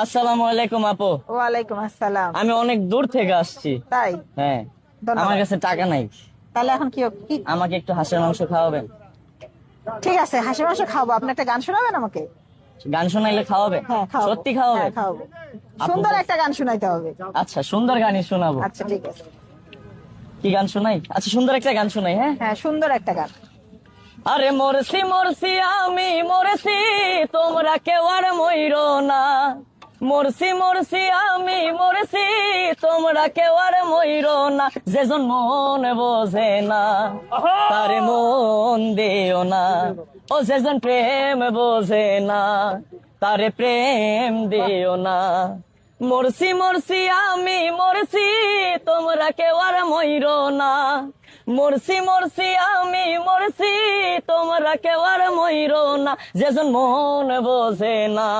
আসসালামু আলাইকুম আপু। ওয়ালাইকুম আসসালাম। আমি অনেক দূর থেকে আসছি। তাই? হ্যাঁ, ধন্যবাদ। আমার কাছে টাকা নাই। তাহলে এখন কি কি? আমাকে একটু হাঁসের মাংস খাওয়াবেন? ঠিক আছে, হাসি মাংস খাওয়াবো। আপনি একটা গান শোনাবেন আমাকে? গান শোনাইলে খাওয়াবেন? হ্যাঁ খাওয়াবো। সত্যি খাওয়াবেন? হ্যাঁ খাওয়াবো। আপু সুন্দর একটা গান শোনাইতে হবে। আচ্ছা, সুন্দর গানই শোনাবো। আচ্ছা ঠিক আছে। কি গান শোনাই? আচ্ছা, সুন্দর একটা গান শোনাই। হ্যাঁ, হ্যাঁ সুন্দর একটা গান। আরে মরছি মরছি আমি মরছি, তোমরা কেউ আর মইরো না। মরছি মরছি আমি মরছি, তোমরা কেউ আর মইরো না। যেজন মন বোঝে না তারে মন দিও না। ও যেজন প্রেম বোঝে না তারে প্রেম দিও না। মরছি মরছি আমি মরছি, তোমরা কেউ আর মইরো না। মরছি মরছি আমি মরছি, তোমরা কেউ আর মইরো না। যেজন মন বোঝে না